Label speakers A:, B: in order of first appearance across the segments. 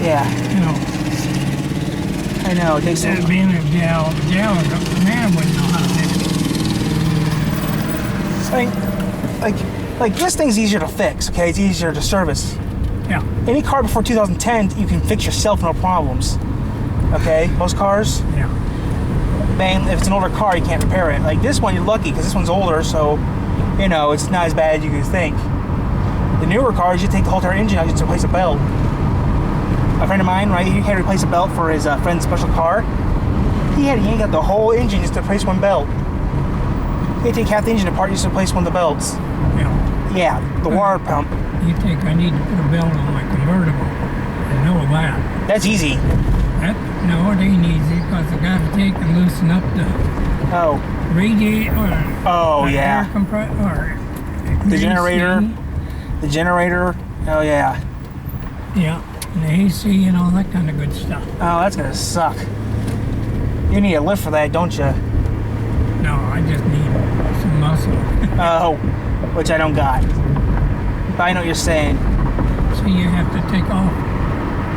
A: Yeah.
B: You know.
A: I know. It takes
B: Instead of being a gal, the man wouldn't know how to fix it.
A: like this thing's easier to fix. Okay, it's easier to service.
B: Yeah.
A: Any car before 2010, you can fix yourself, no problems. Okay, most cars.
B: Yeah.
A: Man, if it's an older car, you can't repair it. Like this one, you're lucky because this one's older, so you know it's not as bad as you could think. The newer cars, you take the whole entire engine out just to replace a belt. A friend of mine, right, he had to replace a belt for his friend's special car. He ain't got the whole engine just to replace one belt. He had to take half the engine apart just to replace one of the belts.
B: Yeah.
A: Yeah, the water pump.
B: You think I need to put a belt on my convertible? I know that.
A: That's easy.
B: No, it ain't easy because I got to take and loosen up the radiator.
A: Oh, yeah.
B: Air compressor.
A: The generator. The generator. Oh, yeah.
B: Yeah. And the AC and all that kind of good stuff.
A: Oh, that's gonna suck. You need a lift for that, don't you?
B: No, I just need some muscle.
A: Oh, which I don't got. But I know what you're saying.
B: So you have to take off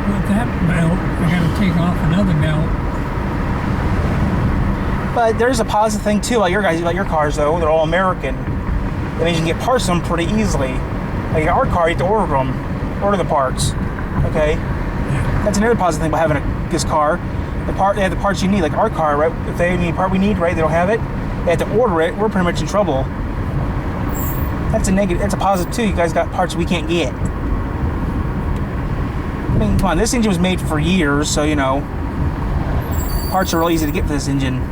B: with that belt. I got to take off another belt.
A: But there's a positive thing too about your cars though. They're all American. That means you can get parts of them pretty easily. Like our car, you have to order the parts. Okay,
B: Yeah.
A: that's another positive thing about having this car. They have the parts you need. Like our car, right? If they need a part we need, right? They don't have it. They have to order it. We're pretty much in trouble. That's a negative. That's a positive too. You guys got parts we can't get. I mean, come on. This engine was made for years, so you know, parts are really easy to get for this engine.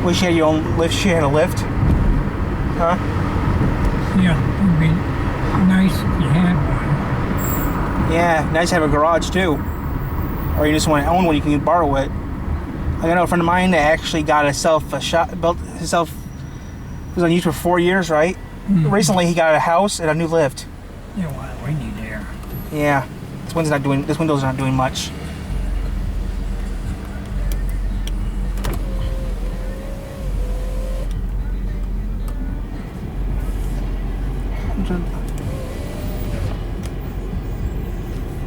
A: Wish you had your own lift. She had a lift, huh?
B: Yeah, it would be nice if you had one.
A: Yeah, nice to have a garage too. Or you just want to own one, you can borrow it. Like I know a friend of mine that actually got built himself. He was on YouTube for 4 years, right?
B: Mm-hmm.
A: Recently, he got a house and a new lift.
B: Yeah, well, we need air.
A: Yeah, this window's not doing much.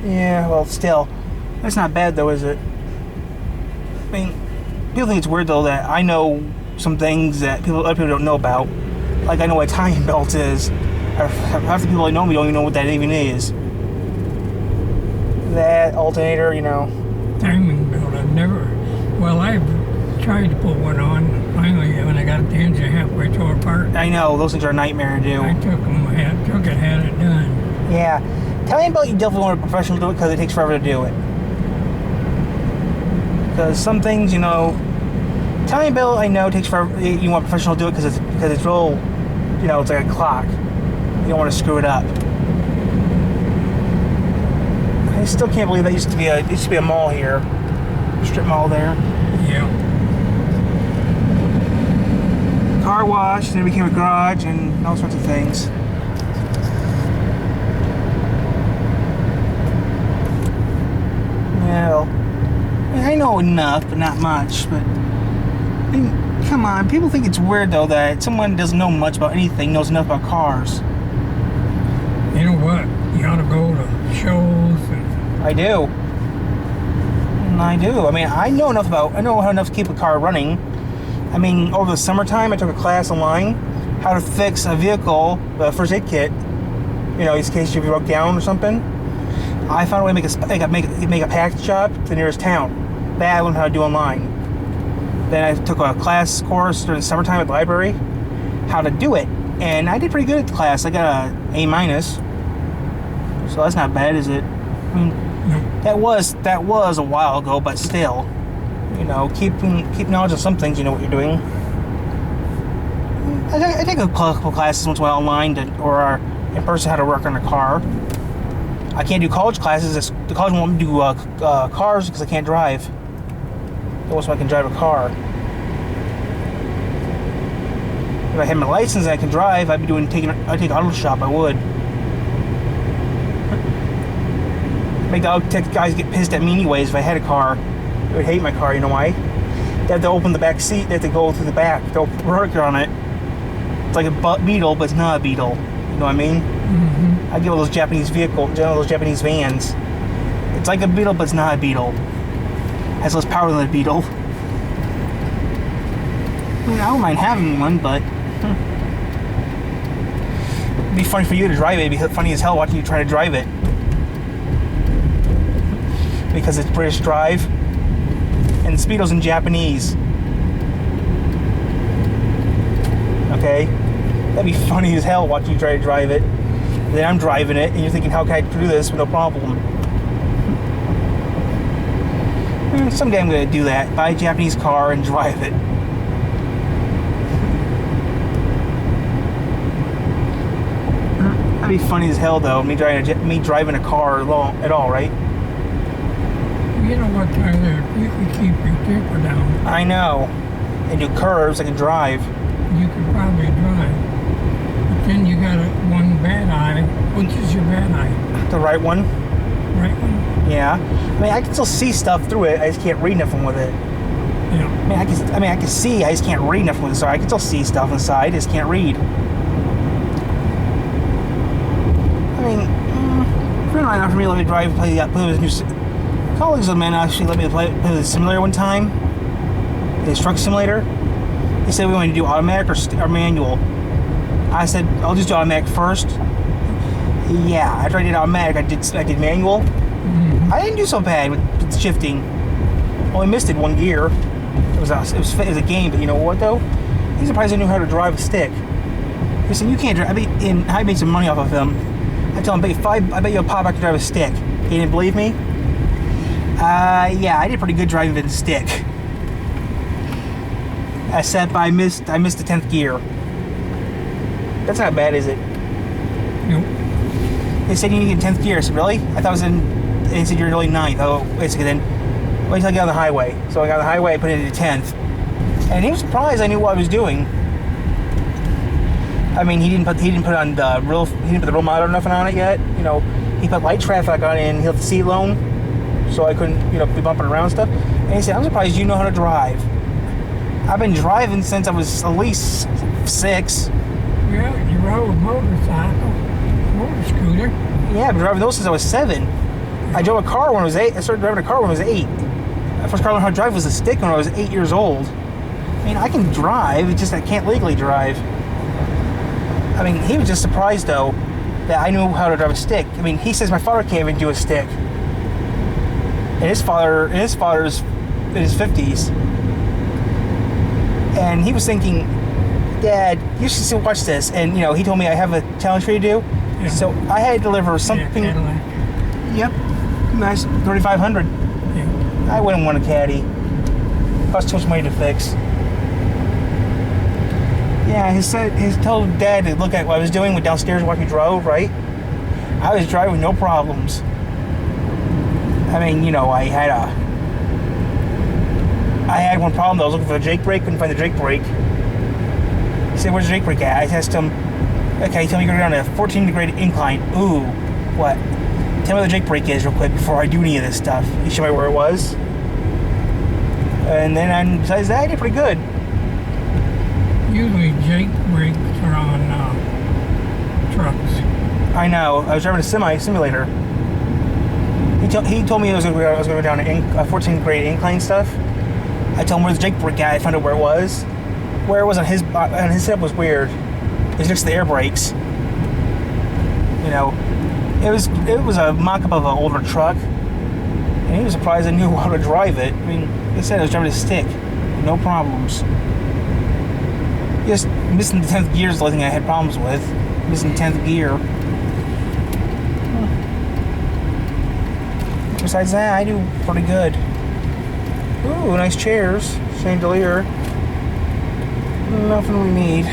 A: Yeah, well, still, that's not bad though, is it? I mean, people think it's weird though that I know some things that other people don't know about. Like I know what a timing belt is. Half the people that know me don't even know what that even is. That alternator, you know.
B: Timing belt, I've tried to put one on. Finally, when I got the engine halfway tore apart.
A: I know, those things are a nightmare to do.
B: I took it, had it done.
A: Yeah. Timing belt, you definitely want a professional to do it because it takes forever to do it. Because some things, you know, timing belt, I know, takes forever. You want a professional to do it because it's real, you know, it's like a clock. You don't want to screw it up. I still can't believe that used to be a mall here, a strip mall there.
B: Yeah.
A: Car wash, then it became a garage, and all sorts of things. Well, I know enough, but not much. But I mean, come on, people think it's weird though that someone doesn't know much about anything knows enough about cars.
B: You know what? You ought to go to shows and.
A: I do. I mean, I know enough to keep a car running. I mean, over the summertime, I took a class online how to fix a vehicle, the first aid kit. You know, in case you broke down or something. I found a way to make a package job to the nearest town. That I learned how to do online. Then I took a course during the summertime at the library, how to do it, and I did pretty good at the class. I got a A-, so that's not bad, is it? I mean, that was a while ago, but still, you know, keep knowledge of some things. You know what you're doing. I take a couple classes once in a while online or in person how to work on a car. I can't do college classes. The college won't let me do cars because I can't drive. They want someone I can drive a car. If I had my license and I can drive, I'd take auto shop. I would. Make the auto tech guys get pissed at me anyways if I had a car. They would hate my car. You know why? They have to open the back seat. They have to go through the back. They'll work on it. It's like a beetle, but it's not a beetle. You know what I mean?
B: Mm-hmm.
A: I get all those Japanese those Japanese vans. It's like a Beetle, but it's not a Beetle. It has less power than a Beetle. I mean, I don't mind having one, but it'd be funny for you to drive it. It'd be funny as hell watching you try to drive it. Because it's British Drive, and the Speedo's in Japanese. Okay? That'd be funny as hell watching you try to drive it. Then I'm driving it, and you're thinking, how can I do this with no problem? Someday I'm going to do that. Buy a Japanese car and drive it. That'd be funny as hell, though. Me driving a car at all, right?
B: You know what, Tyler? If you could keep your temper down,
A: I know. And do curves, I can drive.
B: you could probably drive. But then you got one bad eye. Which is your bad eye?
A: The right one?
B: Right one?
A: Yeah. I mean, I can still see stuff through it. I just can't read nothing with it.
B: Yeah.
A: I can see. I just can't read nothing with it. So I can still see stuff inside. I just can't read. I mean, a friend of mine offered me to let me drive, play with his new. Colleagues of mine actually let me play the simulator one time. The truck simulator. He said we wanted to do automatic or manual. I said I'll just do automatic first. Yeah, after I did automatic, I did manual.
B: Mm-hmm.
A: I didn't do so bad with shifting. Only missed it one gear. It was a game, but you know what though? He's surprised I knew how to drive a stick. He said you can't drive. I made some money off of him. I told him, I bet you'll pop back to drive a stick. He didn't believe me. Yeah, I did pretty good driving with the stick. Except I missed the 10th gear. That's not bad, is it?
B: Nope.
A: They said you need to get 10th gear. I said, really? I thought it was in. They said you're really 9th. Oh, basically then. Wait till I get on the highway. So I got on the highway, I put it into 10th. And he was surprised I knew what I was doing. I mean, he didn't put on the real monitor or nothing on it yet. You know, he put light traffic on it and he left the seat alone. So I couldn't, be bumping around stuff. And he said, I'm surprised you know how to drive. I've been driving since I was at least 6.
B: Yeah, you rode a motorcycle, motor scooter.
A: Yeah, I've been driving those since I was 7. I drove a car when I was 8. I started driving a car when I was 8. The first car I learned how to drive was a stick when I was 8 years old. I mean, I can drive, it's just I can't legally drive. I mean, he was just surprised, though, that I knew how to drive a stick. I mean, he says my father can't even do a stick. And his father's in his 50s. And he was thinking, Dad, you should watch this. And, he told me I have a challenge for you to do.
B: Yeah.
A: So I had to deliver something.
B: Yeah,
A: Yep. Nice. 3,500.
B: yeah.
A: I wouldn't want a caddy. Cost too much money to fix. Yeah, he told Dad to look at what I was doing downstairs while we drove, right? I was driving with no problems. I mean, I had one problem though. I was looking for the Jake brake, couldn't find the Jake brake. He said, where's the Jake brake at? I asked him, okay, tell me you're going down a 14-degree incline. Ooh, what? Tell me where the Jake brake is real quick before I do any of this stuff. He showed me where it was. And then besides that, I did pretty good.
B: Usually Jake brakes are on trucks.
A: I know. I was driving a simulator. He told me I was going to go down a 14-grade incline stuff. I told him where the Jake brake at. I found out where it was. Where it was on his setup was weird. It was next to the air brakes. It was a mock-up of an older truck, and he was surprised I knew how to drive it. I mean, like I said, I was driving a stick, no problems. Just missing the 10th gear is the only thing I had problems with. Missing 10th gear. Besides that, I do pretty good. Ooh, nice chairs. Chandelier. Nothing we need.